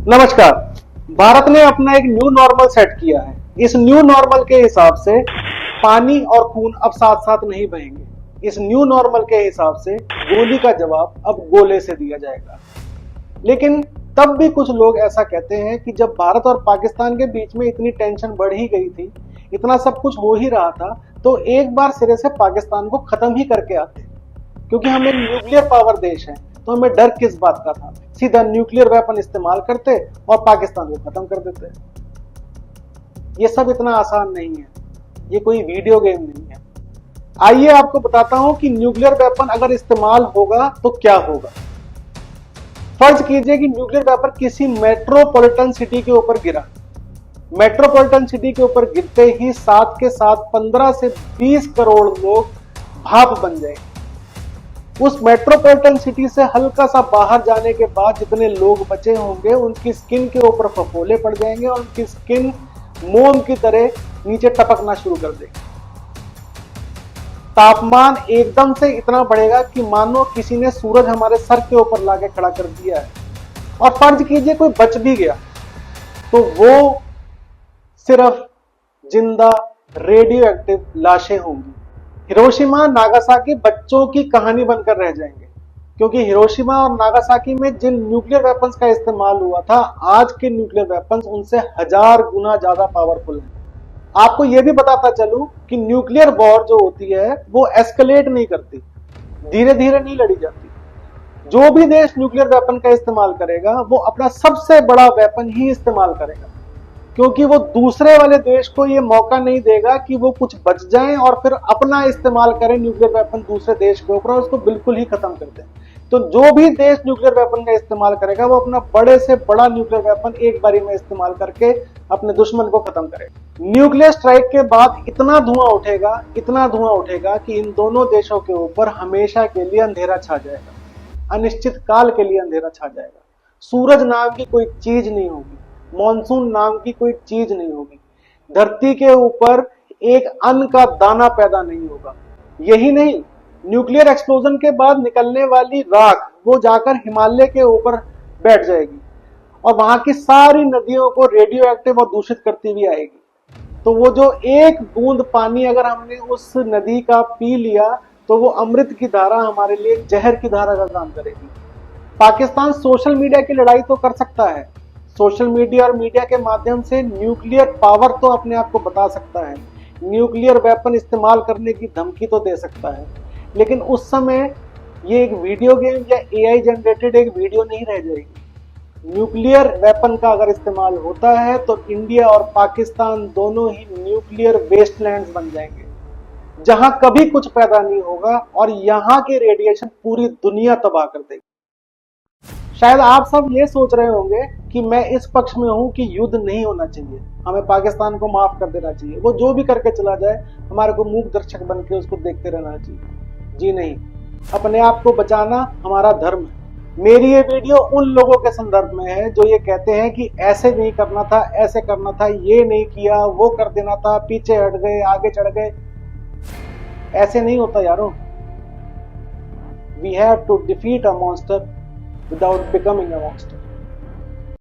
नमस्कार। भारत ने अपना एक न्यू नॉर्मल सेट किया है। इस न्यू नॉर्मल के हिसाब से पानी और खून अब साथ साथ नहीं बहेंगे। इस न्यू नॉर्मल के हिसाब से गोली का जवाब अब गोले से दिया जाएगा। लेकिन तब भी कुछ लोग ऐसा कहते हैं कि जब भारत और पाकिस्तान के बीच में इतनी टेंशन बढ़ ही गई थी, इतना सब कुछ हो ही रहा था, तो एक बार सिरे से पाकिस्तान को खत्म ही करके आते। क्योंकि हम एक न्यूक्लियर पावर देश हैं, तो हमें डर किस बात का था। सीधा न्यूक्लियर वेपन इस्तेमाल करते और पाकिस्तान को खत्म कर देते। ये सब इतना आसान नहीं है, ये कोई वीडियो गेम नहीं है। आइए आपको बताता हूं कि न्यूक्लियर वेपन अगर इस्तेमाल होगा तो क्या होगा। फर्ज कीजिए कि न्यूक्लियर वेपन किसी मेट्रोपॉलिटन सिटी के ऊपर गिरा। मेट्रोपॉलिटन सिटी के ऊपर गिरते ही साथ के साथ 15 से 20 करोड़ लोग भाप बन जाएंगे। उस मेट्रोपॉलिटन सिटी से हल्का सा बाहर जाने के बाद जितने लोग बचे होंगे उनकी स्किन के ऊपर फफोले पड़ जाएंगे और उनकी स्किन मोम की तरह नीचे टपकना शुरू कर देगी। तापमान एकदम से इतना बढ़ेगा कि मानो किसी ने सूरज हमारे सर के ऊपर लाके खड़ा कर दिया है। और फर्ज कीजिए कोई बच भी गया तो वो सिर्फ जिंदा रेडियो एक्टिव लाशें होंगी। हिरोशिमा नागासाकी बच्चों की कहानी बनकर रह जाएंगे, क्योंकि हिरोशिमा और नागासाकी में जिन न्यूक्लियर वेपन्स का इस्तेमाल हुआ था, आज के न्यूक्लियर वेपन्स उनसे 1000 गुना ज्यादा पावरफुल हैं। आपको यह भी बताता चलूं कि न्यूक्लियर वॉर जो होती है वो एस्केलेट नहीं करती, धीरे धीरे नहीं लड़ी जाती। जो भी देश न्यूक्लियर वेपन का इस्तेमाल करेगा वो अपना सबसे बड़ा वेपन ही इस्तेमाल करेगा, क्योंकि वो दूसरे वाले देश को ये मौका नहीं देगा कि वो कुछ बच जाएं और फिर अपना इस्तेमाल करें न्यूक्लियर वेपन दूसरे देश के ऊपर और उसको बिल्कुल ही खत्म कर दें। तो जो भी देश न्यूक्लियर वेपन का इस्तेमाल करेगा वो अपना बड़े से बड़ा न्यूक्लियर वेपन एक बारी में इस्तेमाल करके अपने दुश्मन को खत्म करेगा। न्यूक्लियर स्ट्राइक के बाद इतना धुआं उठेगा कि इन दोनों देशों के ऊपर हमेशा के लिए अंधेरा छा जाएगा, अनिश्चित काल के लिए अंधेरा छा जाएगा। सूरज नाम की कोई चीज नहीं होगी, मॉनसून नाम की कोई चीज नहीं होगी, धरती के ऊपर एक अन्न का दाना पैदा नहीं होगा। यही नहीं, न्यूक्लियर एक्सप्लोजन के बाद निकलने वाली राख वो जाकर हिमालय के ऊपर बैठ जाएगी और वहां की सारी नदियों को रेडियो एक्टिव और दूषित करती हुई आएगी। तो वो जो एक बूंद पानी अगर हमने उस नदी का पी लिया तो वो अमृत की धारा हमारे लिए जहर की धारा का काम करेगी। पाकिस्तान सोशल मीडिया की लड़ाई तो कर सकता है, सोशल मीडिया और मीडिया के माध्यम से न्यूक्लियर पावर तो अपने आप को बता सकता है, न्यूक्लियर वेपन इस्तेमाल करने की धमकी तो दे सकता है, लेकिन उस समय ये एक वीडियो गेम या एआई जनरेटेड एक वीडियो नहीं रह जाएगी। न्यूक्लियर वेपन का अगर इस्तेमाल होता है तो इंडिया और पाकिस्तान दोनों ही न्यूक्लियर वेस्टलैंड्स बन जाएंगे, जहां कभी कुछ पैदा नहीं होगा और यहां के रेडिएशन पूरी दुनिया तबाह कर देगी। शायद आप सब ये सोच रहे होंगे कि मैं इस पक्ष में हूं कि युद्ध नहीं होना चाहिए, हमें पाकिस्तान को माफ कर देना चाहिए, वो जो भी करके चला जाए हमारे को मूक दर्शक बन के उसको देखते रहना चाहिए। जी नहीं, अपने आप को बचाना हमारा धर्म है। मेरी ये वीडियो उन लोगों के संदर्भ में है जो ये कहते हैं कि ऐसे नहीं करना था, ऐसे करना था, ये नहीं किया, वो कर देना था, पीछे हट गए, आगे चढ़ गए। ऐसे नहीं होता यारों। We have to defeat a monster without becoming a monster.